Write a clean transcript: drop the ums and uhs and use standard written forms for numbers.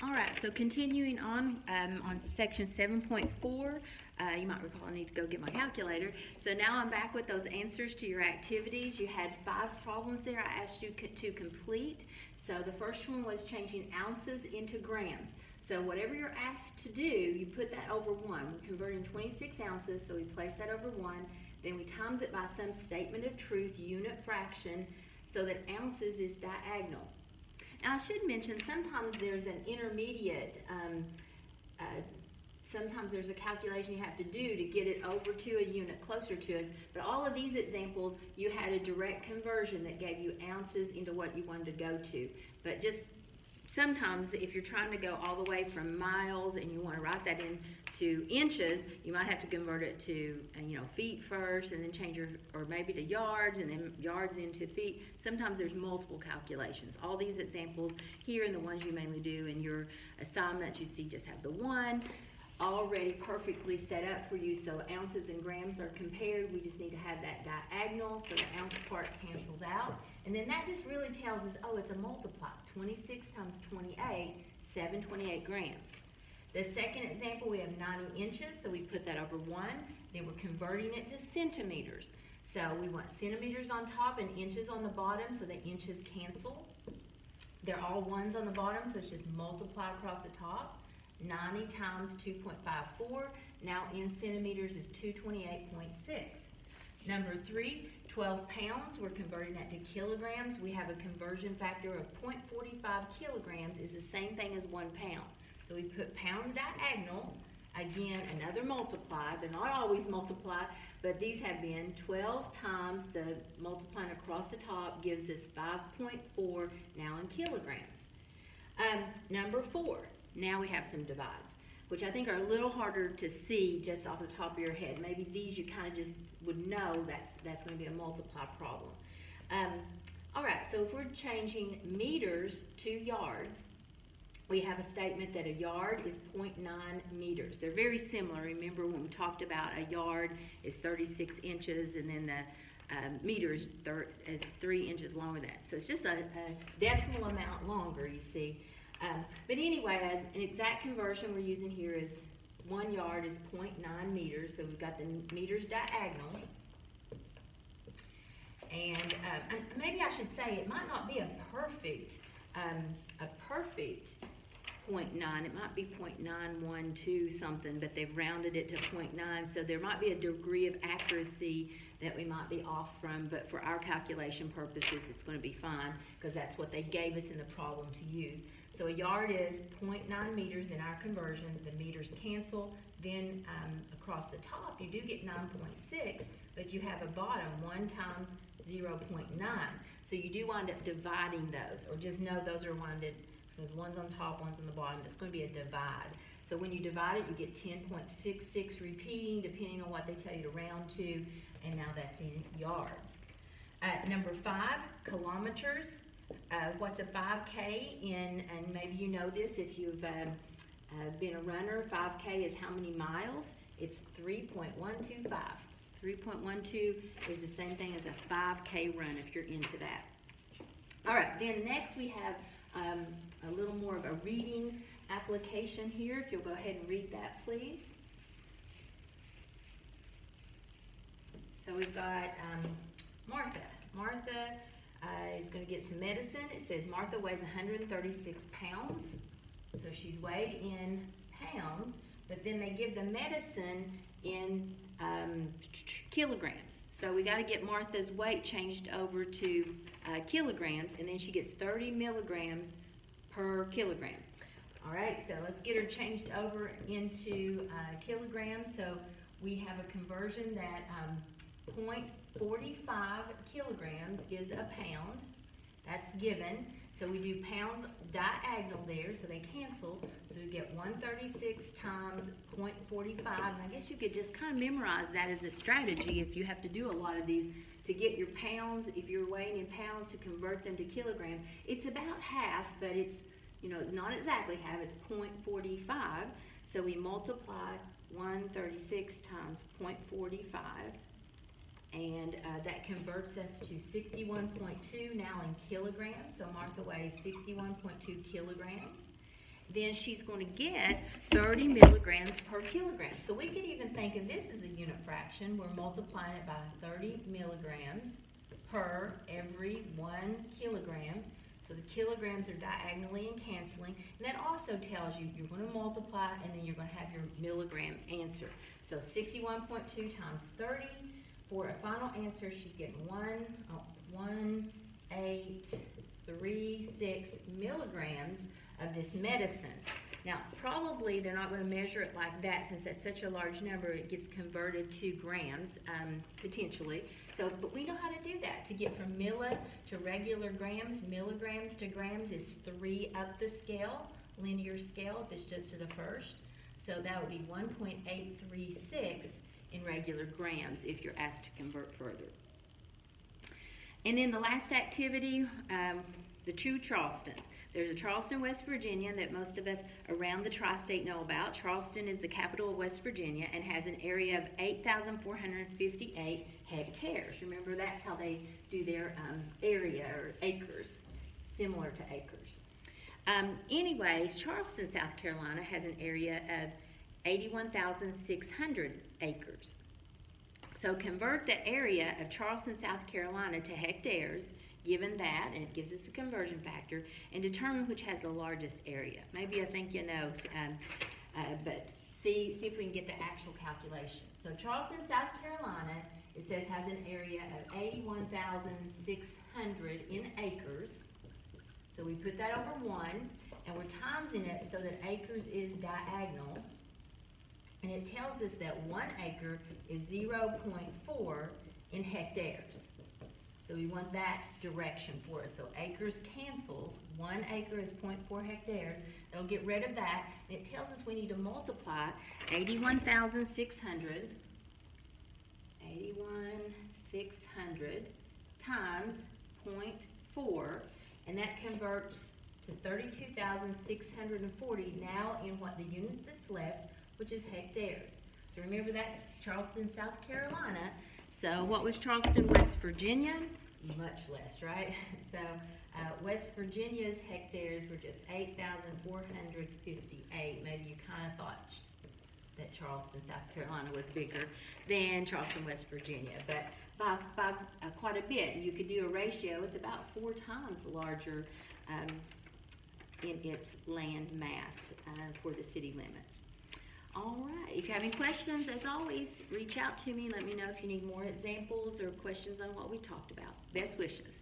All right, so continuing on section 7.4, you might recall I need to go get my calculator. So now I'm back with those answers to your activities. You had 5 problems there I asked you to complete. So the first one was changing ounces into grams. So whatever you're asked to do, you put that over 1. We're converting 26 ounces, so we place that over 1. Then we times it by some statement of truth, unit fraction, so that ounces is diagonal. Now, I should mention, sometimes there's an intermediate, sometimes there's a calculation you have to do to get it over to a unit closer to us. But all of these examples, you had a direct conversion that gave you ounces into what you wanted to go to. But just sometimes, if you're trying to go all the way from miles and you want to write that into inches, you might have to convert it to feet first, and then change or maybe to yards, and then yards into feet. Sometimes there's multiple calculations. All these examples here and the ones you mainly do in your assignments, you see just have the one already perfectly set up for you. So ounces and grams are compared. We just need to have that diagonal so the ounce part cancels out. And then that just really tells us, oh, it's a multiply. 26 times 28, 728 grams. The second example, we have 90 inches, so we put that over 1. Then we're converting it to centimeters. So we want centimeters on top and inches on the bottom, so the inches cancel. They're all ones on the bottom, so it's just multiply across the top. 90 times 2.54, now in centimeters is 228.6. Number 3, 12 pounds, we're converting that to kilograms. We have a conversion factor of 0.45 kilograms is the same thing as 1 pound. So we put pounds diagonal, again, another multiply. They're not always multiply, but these have been 12 times the multiplying across the top gives us 5.4 now in kilograms. Number 4, now we have some divides, which I think are a little harder to see just off the top of your head. Maybe these you kind of just would know that's going to be a multiply problem. All right, so if we're changing meters to yards, we have a statement that a yard is 0.9 meters. They're very similar. Remember when we talked about a yard is 36 inches, and then the meter is 3 inches longer than that. So it's just a decimal amount longer, you see. But anyway, as an exact conversion we're using here is 1 yard is 0.9 meters. So we've got the meters diagonal. And maybe I should say it might not be a perfect 0.9. It might be 0.912 something, but they've rounded it to 0.9. So there might be a degree of accuracy that we might be off from, but for our calculation purposes, it's going to be fine because that's what they gave us in the problem to use. So a yard is 0.9 meters in our conversion. The meters cancel. Then across the top, you do get 9.6, but you have a bottom 1 times 0.9. So you do wind up dividing those, or just know those are winded. So there's one's on top, one's on the bottom. That's going to be a divide. So when you divide it, you get 10.66 repeating, depending on what they tell you to round to, and now that's in yards. Number 5, kilometers. What's a 5K in, and maybe you know this if you've been a runner, 5K is how many miles? It's 3.125. 3.12 is the same thing as a 5K run if you're into that. All right, then next we have a little more of a reading application here. If you'll go ahead and read that, please. So we've got Martha. Martha is going to get some medicine. It says Martha weighs 136 pounds. So she's weighed in pounds, but then they give the medicine in kilograms. So we got to get Martha's weight changed over to kilograms, and then she gets 30 milligrams per kilogram. All right, so let's get her changed over into kilograms. So we have a conversion that 0.45 kilograms is a pound. That's given. So we do pounds diagonal there, so they cancel. So we get 136 times 0.45. And I guess you could just kind of memorize that as a strategy if you have to do a lot of these to get your pounds, if you're weighing in pounds, to convert them to kilograms. It's about half, but it's, not exactly half. It's 0.45. So we multiply 136 times 0.45. And that converts us to 61.2 now in kilograms. So Martha weighs 61.2 kilograms. then she's going to get 30 milligrams per kilogram. So we could even think of this as a unit fraction. We're multiplying it by 30 milligrams per every 1 kilogram. So the kilograms are diagonally and canceling. And that also tells you you're going to multiply and then you're going to have your milligram answer. So 61.2 times 30. For a final answer, she's getting 1.836 milligrams of this medicine. Now, probably they're not going to measure it like that since that's such a large number. It gets converted to grams, potentially. So, but we know how to do that. To get from milli to regular grams, milligrams to grams is 3 up the scale, linear scale if it's just to the first. So that would be 1.836 in regular grams if you're asked to convert further. And then the last activity, the two Charlestons. There's a Charleston, West Virginia that most of us around the tri-state know about. Charleston is the capital of West Virginia and has an area of 8,458 hectares. Remember, that's how they do their area, or acres, similar to acres. Anyways, Charleston, South Carolina has an area of 81,600 acres. So convert the area of Charleston, South Carolina to hectares, given that, and it gives us a conversion factor, and determine which has the largest area. Maybe I think you know, but see if we can get the actual calculation. So Charleston, South Carolina, it says has an area of 81,600 in acres. So we put that over 1, and we're timesing it so that acres is diagonal. And it tells us that 1 acre is 0.4 in hectares. So we want that direction for us. So acres cancels. 1 acre is 0.4 hectares. It'll get rid of that. And it tells us we need to multiply 81,600 times 0.4. And that converts to 32,640 now in what the unit that's left, which is hectares. So remember, that's Charleston, South Carolina. So what was Charleston, West Virginia? Much less, right? So West Virginia's hectares were just 8,458. Maybe you kind of thought that Charleston, South Carolina was bigger than Charleston, West Virginia, but by quite a bit. You could do a ratio. It's about 4 times larger in its land mass for the city limits. All right, if you have any questions, as always, reach out to me. Let me know if you need more examples or questions on what we talked about. Best wishes.